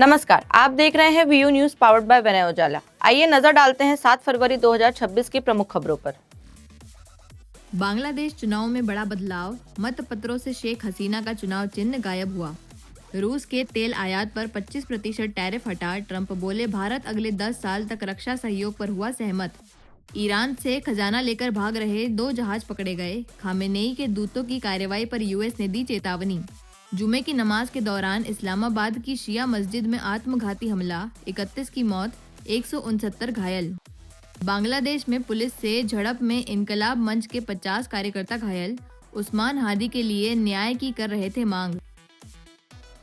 नमस्कार, आप देख रहे हैं वीयू न्यूज पावर्ड बाय विनय उजाला। आइए नजर डालते हैं 7 फरवरी 2026 की प्रमुख खबरों पर। बांग्लादेश चुनाव में बड़ा बदलाव, मतपत्रों से शेख हसीना का चुनाव चिन्ह गायब हुआ। रूस के तेल आयात पर 25% टैरिफ हटा, ट्रंप बोले भारत अगले 10 साल तक रक्षा सहयोग पर हुआ सहमत। ईरान से खजाना लेकर भाग रहे 2 जहाज पकड़े गए, खामेनेई के दूतों की कार्रवाई पर यूएस ने दी चेतावनी। जुमे की नमाज के दौरान इस्लामाबाद की शिया मस्जिद में आत्मघाती हमला, 31 की मौत, 169 घायल। बांग्लादेश में पुलिस से झड़प में इनकलाब मंच के 50 कार्यकर्ता घायल, उस्मान हादी के लिए न्याय की कर रहे थे मांग।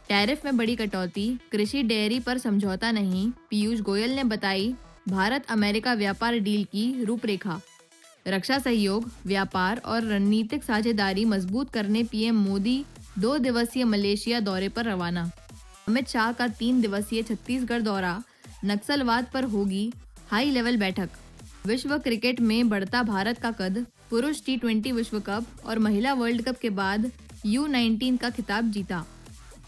टैरिफ में बड़ी कटौती, कृषि डेयरी पर समझौता नहीं, पीयूष गोयल ने बताई भारत अमेरिका व्यापार डील की रूपरेखा। रक्षा सहयोग, व्यापार और रणनीतिक साझेदारी मजबूत करने पीएम मोदी 2 दिवसीय मलेशिया दौरे पर रवाना। अमित शाह का 3 दिवसीय छत्तीसगढ़ दौरा, नक्सलवाद पर होगी हाई लेवल बैठक। विश्व क्रिकेट में बढ़ता भारत का कद, पुरुष T20 विश्व कप और महिला वर्ल्ड कप के बाद U19 का खिताब जीता।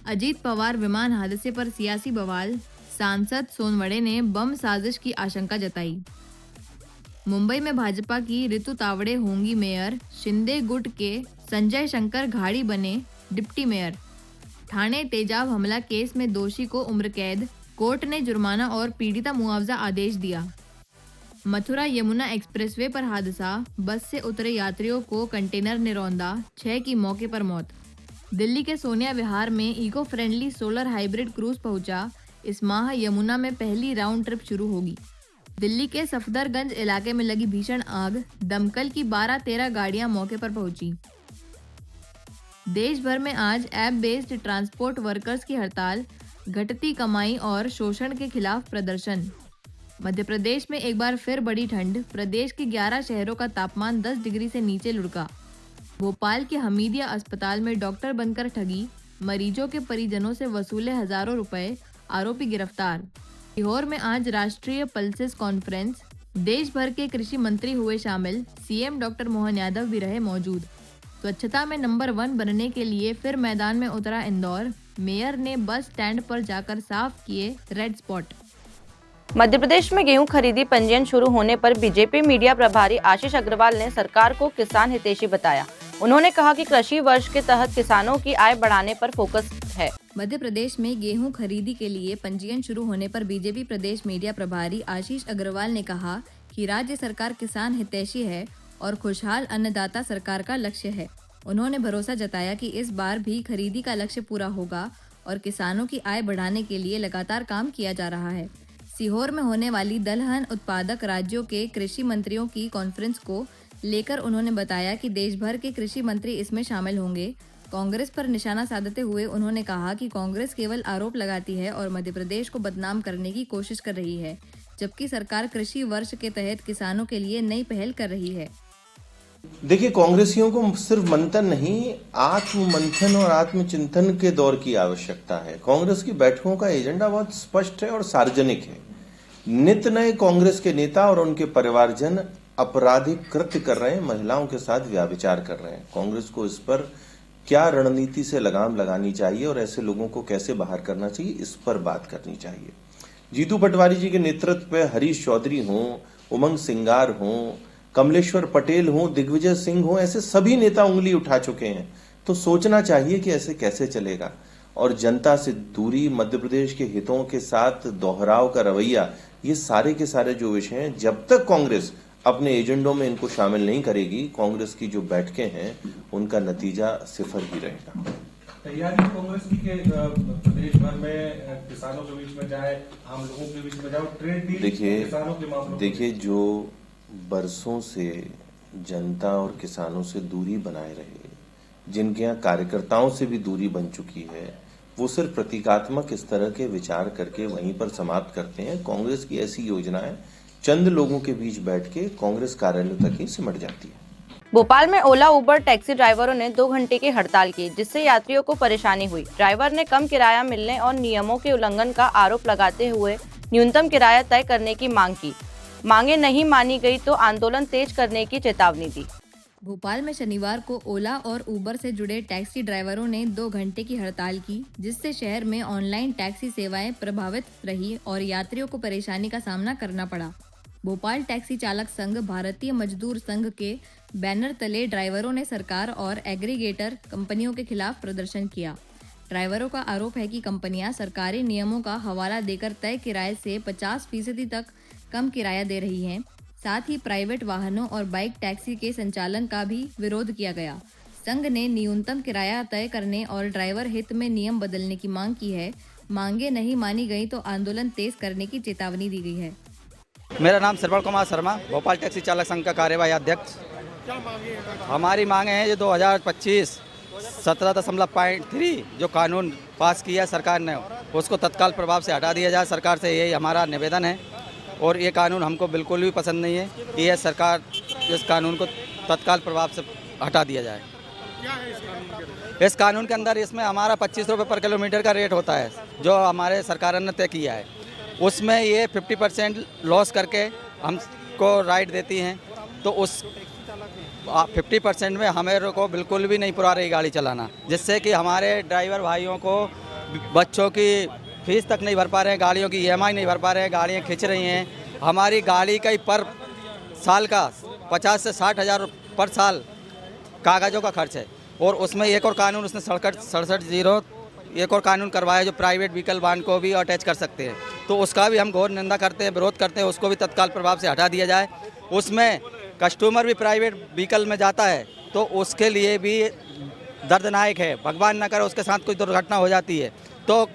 अजीत पवार विमान हादसे पर सियासी बवाल, सांसद सोनवड़े ने बम साजिश की आशंका जताई। मुंबई में भाजपा की रितु तावड़े होंगी मेयर, शिंदे गुट के संजय शंकर घाड़ी बने डिप्टी मेयर। ठाणे तेजाब हमला केस में दोषी को उम्र कैद, कोर्ट ने जुर्माना और पीड़िता मुआवजा आदेश दिया। मथुरा यमुना एक्सप्रेसवे पर हादसा, बस से उतरे यात्रियों को कंटेनर ने रौंदा, 6 की मौके पर मौत। दिल्ली के सोनिया विहार में eco friendly solar hybrid cruise पहुंचा, इस माह यमुना में पहली राउंड ट्रिप शुरू होगी। दिल्ली के सफदरगंज इलाके में लगी भीषण आग, दमकल की 12-13 गाड़ियां मौके पर पहुंची। देश भर में आज ऐप बेस्ड ट्रांसपोर्ट वर्कर्स की हड़ताल, घटती कमाई और शोषण के खिलाफ प्रदर्शन। मध्य प्रदेश में एक बार फिर बड़ी ठंड, प्रदेश के 11 शहरों का तापमान 10 डिग्री से नीचे लुढ़का। भोपाल के हमीदिया अस्पताल में डॉक्टर बनकर ठगी, मरीजों के परिजनों से वसूले हजारों रुपए, आरोपी गिरफ्तार। सीहोर में आज राष्ट्रीय पल्सेस कॉन्फ्रेंस, देश भर के कृषि मंत्री हुए शामिल, सीएम डॉक्टर मोहन यादव भी रहे मौजूद। स्वच्छता में नंबर 1 बनने के लिए फिर मैदान में उतरा इंदौर, मेयर ने बस स्टैंड पर जाकर साफ किए रेड स्पॉट। मध्य प्रदेश में गेहूं खरीदी पंजीयन शुरू होने पर बीजेपी मीडिया प्रभारी आशीष अग्रवाल ने सरकार को किसान हितैषी बताया। उन्होंने कहा कि कृषि वर्ष के तहत किसानों की आय बढ़ाने पर फोकस है। मध्य प्रदेश में गेहूं खरीदी के लिए पंजीयन शुरू होने पर बीजेपी प्रदेश मीडिया प्रभारी आशीष अग्रवाल ने कहा कि राज्य सरकार किसान हितैषी है और खुशहाल अन्नदाता सरकार का लक्ष्य है। उन्होंने भरोसा जताया कि इस बार भी खरीदी का लक्ष्य पूरा होगा और किसानों की आय बढ़ाने के लिए लगातार काम किया जा रहा है। सीहोर में होने वाली दलहन उत्पादक राज्यों के कृषि मंत्रियों की कॉन्फ्रेंस को लेकर उन्होंने बताया कि देश भर के कृषि मंत्री इसमें शामिल होंगे। कांग्रेस पर निशाना साधते हुए उन्होंने कहा कि कांग्रेस केवल आरोप लगाती है और मध्य प्रदेश को बदनाम करने की कोशिश कर रही है, जबकि सरकार कृषि वर्ष के तहत किसानों के लिए नई पहल कर रही है। देखिए, कांग्रेसियों को सिर्फ मंथन नहीं, आत्ममंथन और आत्मचिंतन के दौर की आवश्यकता है। कांग्रेस की बैठकों का एजेंडा बहुत स्पष्ट है और सार्वजनिक है। नित्य नए कांग्रेस के नेता और उनके परिवारजन आपराधिक कृत्य कर रहे हैं, महिलाओं के साथ व्यभिचार कर रहे हैं। कांग्रेस को इस पर क्या रणनीति से लगाम लगानी चाहिए और ऐसे लोगों को कैसे बाहर करना चाहिए, इस पर बात करनी चाहिए। जीतू पटवारी जी के नेतृत्व में हरीश चौधरी हों, उमंग सिंगार हों, कमलेश्वर पटेल हों, दिग्विजय सिंह हों, ऐसे सभी नेता उंगली उठा चुके हैं। तो सोचना चाहिए कि ऐसे कैसे चलेगा। और जनता से दूरी, मध्य प्रदेश के हितों के साथ दोहराव का रवैया, ये सारे के सारे जो विषय हैं, जब तक कांग्रेस अपने एजेंडों में इनको शामिल नहीं करेगी, कांग्रेस की जो बैठकें हैं उनका नतीजा सिफर ही रहेगा। तैयारी कांग्रेस की के प्रदेश भर में किसानों के बीच में जाए, आम लोगों के बीच में जाए, ट्रेड डील किसानों के मामलों में। देखिए, जो बरसों से जनता और किसानों से दूरी बनाए रहे, जिनके यहाँ कार्यकर्ताओं से भी दूरी बन चुकी है, वो सिर्फ प्रतीकात्मक इस तरह के विचार करके वहीं पर समाप्त करते हैं। कांग्रेस की ऐसी योजनाएं चंद लोगों के बीच बैठ के कांग्रेस कार्यालय तक ही सिमट जाती है। भोपाल में ओला उबर टैक्सी ड्राइवरों ने 2 घंटे की हड़ताल की, जिससे यात्रियों को परेशानी हुई। ड्राइवर ने कम किराया मिलने और नियमों के उल्लंघन का आरोप लगाते हुए न्यूनतम किराया तय करने की मांग की। मांगे नहीं मानी गई तो आंदोलन तेज करने की चेतावनी दी। भोपाल में शनिवार को ओला और उबर से जुड़े टैक्सी ड्राइवरों ने 2 घंटे की हड़ताल की, जिससे शहर में ऑनलाइन टैक्सी सेवाएं प्रभावित रही और यात्रियों को परेशानी का सामना करना पड़ा। भोपाल टैक्सी चालक संघ भारतीय मजदूर संघ के बैनर तले ड्राइवरों ने सरकार और एग्रीगेटर कंपनियों के खिलाफ प्रदर्शन किया। ड्राइवरों का आरोप है कि कंपनियां सरकारी नियमों का हवाला देकर तय किराए से 50% तक कम किराया दे रही हैं। साथ ही प्राइवेट वाहनों और बाइक टैक्सी के संचालन का भी विरोध किया गया। संघ ने न्यूनतम किराया तय करने और ड्राइवर हित में नियम बदलने की मांग की है। मांगे नहीं मानी गई तो आंदोलन तेज करने की चेतावनी दी गई है। मेरा नाम श्रवण कुमार शर्मा, भोपाल टैक्सी चालक संघ का कार्यवाही अध्यक्ष। हमारी मांगे हैं जो 2025 17.3 जो कानून पास किया सरकार ने, उसको तत्काल प्रभाव से हटा दिया जाए। सरकार से यही हमारा निवेदन है और ये कानून हमको बिल्कुल भी पसंद नहीं है। ये सरकार इस कानून को तत्काल प्रभाव से हटा दिया जाए। इस कानून के अंदर इसमें हमारा 25 रुपये पर किलोमीटर का रेट होता है जो हमारे सरकार ने तय किया है। उसमें ये 50% लॉस करके हमको राइड देती हैं, तो उस 50% में हमें को बिल्कुल भी नहीं पुरा रही गाड़ी चलाना, जिससे कि हमारे ड्राइवर भाइयों को बच्चों की फीस तक नहीं भर पा रहे हैं, गाड़ियों की EMI नहीं भर पा रहे हैं, गाड़ियाँ खिंच रही हैं। हमारी गाड़ी का ही पर साल का 50 से 60 हज़ार पर साल कागज़ों का खर्च है। और उसमें एक और कानून उसने 67 एक और कानून करवाया जो प्राइवेट व्हीकल वाहन को भी अटैच कर सकते हैं, तो उसका भी हम घोर निंदा करते हैं, विरोध करते हैं। उसको भी तत्काल प्रभाव से हटा दिया जाए। उसमें कस्टमर भी प्राइवेट व्हीकल में जाता है तो उसके लिए भी दर्दनाक है। भगवान न करे उसके साथ कोई दुर्घटना हो जाती है तो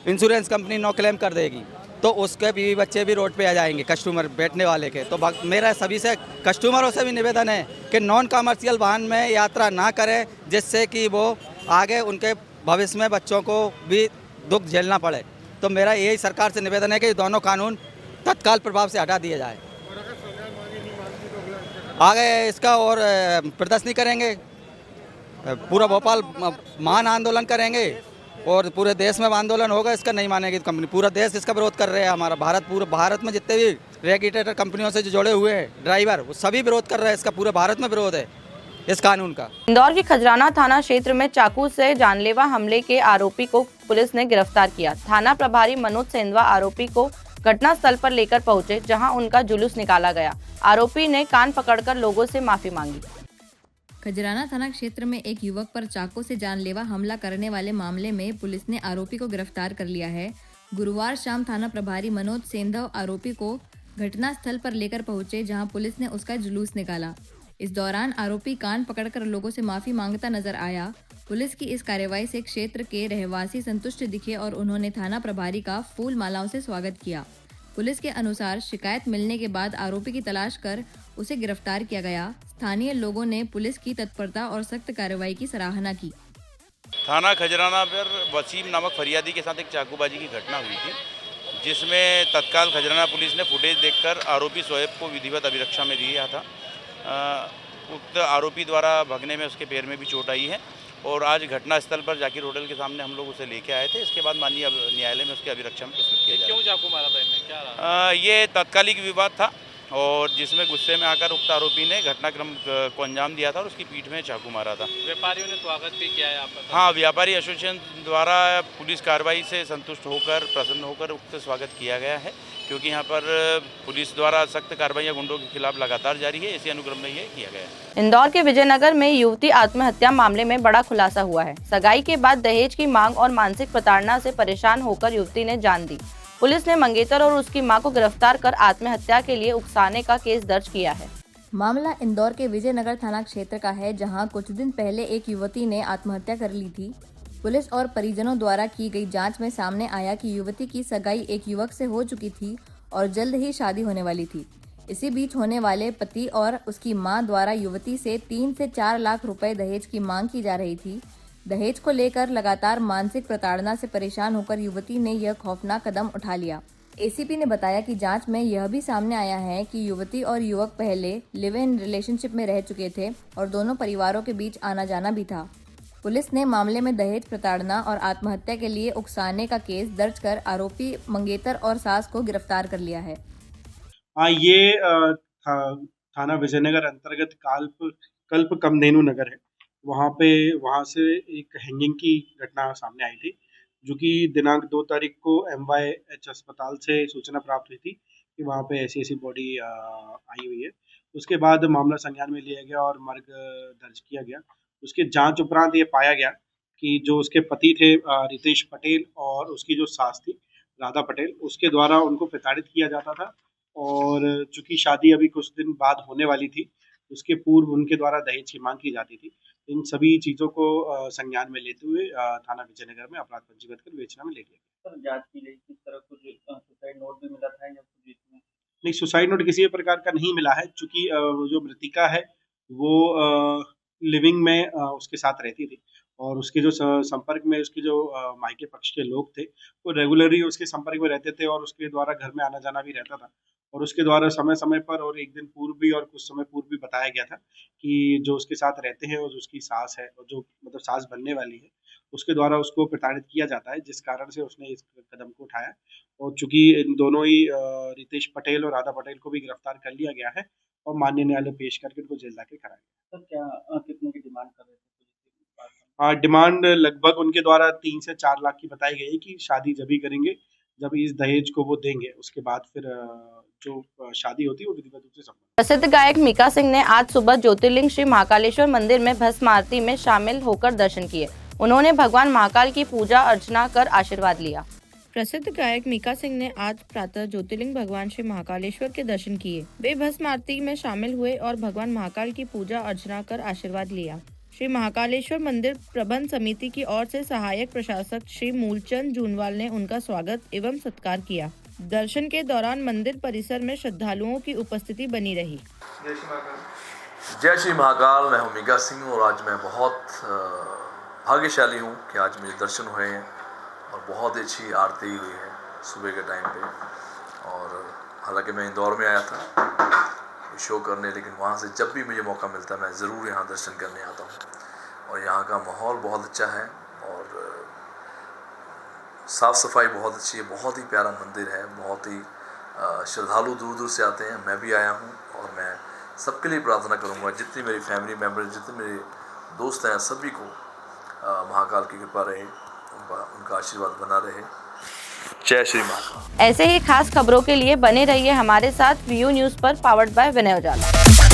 इंश्योरेंस कंपनी नो क्लेम कर देगी, तो उसके बीवी बच्चे भी रोड पे आ जाएंगे कस्टमर बैठने वाले के। तो मेरा सभी से कस्टमरों से भी निवेदन है कि नॉन कमर्शियल वाहन में यात्रा ना करें, जिससे कि वो आगे उनके भविष्य में बच्चों को भी दुख झेलना पड़े। तो मेरा यही सरकार से निवेदन है कि दोनों कानून तत्काल प्रभाव से हटा दिए जाए। आगे इसका और प्रदर्शनी करेंगे, पूरा भोपाल महान आंदोलन करेंगे और पूरे देश में आंदोलन होगा। इसका नहीं मानेगी कंपनी, पूरा देश इसका विरोध कर रहे हैं। हमारा पूरे भारत में जितने भी रेगुलेटर कंपनियों से जो जुड़े हुए हैं ड्राइवर, वो सभी विरोध कर रहे हैं। इसका पूरे भारत में विरोध है इस कानून का। इंदौर के खजराना थाना क्षेत्र में चाकू से जानलेवा हमले के आरोपी को पुलिस ने गिरफ्तार किया। थाना प्रभारी मनोज सेंधवा आरोपी को घटना स्थल पर लेकर पहुंचे, जहां उनका जुलूस निकाला गया। आरोपी ने कान पकड़कर लोगों से माफी मांगी। खजराना थाना क्षेत्र में एक युवक पर चाकू से जानलेवा हमला करने वाले मामले में पुलिस ने आरोपी को गिरफ्तार कर लिया है। गुरुवार शाम थाना प्रभारी मनोज सेंधव आरोपी को घटना स्थल पर लेकर पहुंचे, जहां पुलिस ने उसका जुलूस निकाला। इस दौरान आरोपी कान पकड़कर लोगों से माफी मांगता नजर आया। पुलिस की इस कार्रवाई से क्षेत्र के रहवासी संतुष्ट दिखे और उन्होंने थाना प्रभारी का फूल मालाओं से स्वागत किया। पुलिस के अनुसार शिकायत मिलने के बाद आरोपी की तलाश कर उसे गिरफ्तार किया गया। स्थानीय लोगों ने पुलिस की तत्परता और सख्त कार्रवाई की सराहना की। थाना खजराना पर वसीम नामक फरियादी के साथ एक चाकूबाजी की घटना हुई थी, जिसमें तत्काल खजराना पुलिस ने फुटेज देखकर आरोपी शोएब को विधिवत अभिरक्षा में दिया था। उक्त आरोपी द्वारा भगने में उसके पैर में भी चोट आई है और आज घटनास्थल पर जाकिर होटल के सामने हम लोग उसे लेके आए थे। इसके बाद माननीय न्यायालय में उसकी अभिरक्षा में प्रस्तुत किया जाएगा। क्यों चाकू मारा था इन्हें, क्या रहा? ये तात्कालिक विवाद था और जिसमें गुस्से में आकर उक्त आरोपी ने घटनाक्रम को अंजाम दिया था और उसकी पीठ में चाकू मारा था। व्यापारियों ने स्वागत भी किया है आपका? हाँ, व्यापारी एसोसिएशन द्वारा पुलिस कार्रवाई से संतुष्ट होकर, प्रसन्न होकर उक्त स्वागत किया गया है, क्योंकि यहाँ पर पुलिस द्वारा सख्त कार्रवाई गुंडों के खिलाफ लगातार जारी है। इसी अनुक्रम में ये किया गया है। इंदौर के विजयनगर में युवती आत्महत्या मामले में बड़ा खुलासा हुआ है। सगाई के बाद दहेज की मांग और मानसिक प्रताड़ना से परेशान होकर युवती ने जान दी। पुलिस ने मंगेतर और उसकी मां को गिरफ्तार कर आत्महत्या के लिए उकसाने का केस दर्ज किया है। मामला इंदौर के विजयनगर थाना क्षेत्र का है, जहां कुछ दिन पहले एक युवती ने आत्महत्या कर ली थी। पुलिस और परिजनों द्वारा की गई जांच में सामने आया कि युवती की सगाई एक युवक से हो चुकी थी और जल्द ही शादी होने वाली थी। इसी बीच होने वाले पति और उसकी मां द्वारा युवती से 3 से 4 लाख रुपए दहेज की मांग की जा रही थी। दहेज को लेकर लगातार मानसिक प्रताड़ना से परेशान होकर युवती ने यह खौफनाक कदम उठा लिया। एसीपी ने बताया कि जांच में यह भी सामने आया है कि युवती और युवक पहले लिव इन रिलेशनशिप में रह चुके थे और दोनों परिवारों के बीच आना जाना भी था। पुलिस ने मामले में दहेज प्रताड़ना और आत्महत्या के लिए उकसाने का केस दर्ज कर आरोपी मंगेतर और सास को गिरफ्तार कर लिया है। हाँ, ये थाना विजयनगर अंतर्गत काल्प कल्प कामधेनु नगर है, वहाँ से एक हैंगिंग की घटना सामने आई थी, जो कि दिनांक 2 तारीख को MYH अस्पताल से सूचना प्राप्त हुई थी कि वहाँ पे ऐसी बॉडी आई हुई है। उसके बाद मामला संज्ञान में लिया गया और मर्ग दर्ज किया गया। उसके जांच उपरांत ये पाया गया कि जो उसके पति थे रितेश पटेल और उसकी जो सास थी राधा पटेल, उसके द्वारा उनको प्रताड़ित किया जाता था और चूंकि शादी अभी कुछ दिन बाद होने वाली थी, उसके पूर्व उनके द्वारा दहेज की मांग की जाती थी। इन सभी चीज़ों को संज्ञान में लेते हुए थाना विजयनगर में अपराध पंजीबद्ध कर विवेचना में ले लिया गया। सर जांच की गई, किस तरह कुछ सुसाइड नोट भी मिला था या कुछ इसमें? नहीं, सुसाइड नोट किसी भी प्रकार का नहीं मिला है, चूंकि जो मृतिका है वो लिविंग में उसके साथ रहती थी और उसके जो संपर्क में उसके जो मायके पक्ष के लोग थे वो रेगुलरली उसके संपर्क में रहते थे और उसके द्वारा घर में आना जाना भी रहता था और उसके द्वारा समय समय पर और एक दिन पूर्व भी और कुछ समय पूर्व भी बताया गया था कि जो उसके साथ रहते हैं और जो उसकी सास है और जो मतलब सास बनने वाली है, उसके द्वारा उसको प्रताड़ित किया जाता है, जिस कारण से उसने इस कदम को उठाया। और चूंकि इन दोनों ही रितेश पटेल और राधा पटेल को भी गिरफ्तार कर लिया गया है और माननीय न्यायालय पेश करके उनको जेल दाखिल कराया गया। सर क्या कितने की डिमांड कर रहे थे? डिमांड लगभग उनके द्वारा 3 से 4 लाख की बताई गई है कि शादी जब ही करेंगे जब इस दहेज को वो देंगे, उसके बाद फिर जो शादी होती है वो विधिवत रूप से संपन्न। प्रसिद्ध गायक मीका सिंह ने आज सुबह ज्योतिर्लिंग श्री महाकालेश्वर मंदिर में भस्म आरती में शामिल होकर दर्शन किए। उन्होंने भगवान महाकाल की पूजा अर्चना कर आशीर्वाद लिया। प्रसिद्ध गायक मीका सिंह ने आज प्रातः ज्योतिर्लिंग भगवान श्री महाकालेश्वर के दर्शन किए। वे भस्म आरती में शामिल हुए और भगवान महाकाल की पूजा अर्चना कर आशीर्वाद लिया। श्री महाकालेश्वर मंदिर प्रबंध समिति की ओर से सहायक प्रशासक श्री मूलचंद जूनवाल ने उनका स्वागत एवं सत्कार किया। दर्शन के दौरान मंदिर परिसर में श्रद्धालुओं की उपस्थिति बनी रही। जय श्री महाकाल। मैं हूँ मीका सिंह और आज मैं बहुत भाग्यशाली हूँ कि आज मेरे दर्शन हुए हैं और बहुत अच्छी आरती हुई है सुबह के टाइम पे। और हालांकि मैं इंदौर में आया था शो करने, लेकिन वहाँ से जब भी मुझे मौका मिलता है मैं ज़रूर यहाँ दर्शन करने आता हूँ। और यहाँ का माहौल बहुत अच्छा है और साफ़ सफाई बहुत अच्छी है, बहुत ही प्यारा मंदिर है, बहुत ही श्रद्धालु दूर दूर से आते हैं। मैं भी आया हूँ और मैं सबके लिए प्रार्थना करूँगा, जितनी मेरी फैमिली मेम्बर, जितने मेरे दोस्त हैं, सभी को महाकाल की कृपा रहे, उनका आशीर्वाद बना रहे। जय श्री महाकाल। ऐसे ही खास खबरों के लिए बने रहिए हमारे साथ वीयू न्यूज़ पर, पावर्ड बाय विनय उजाला।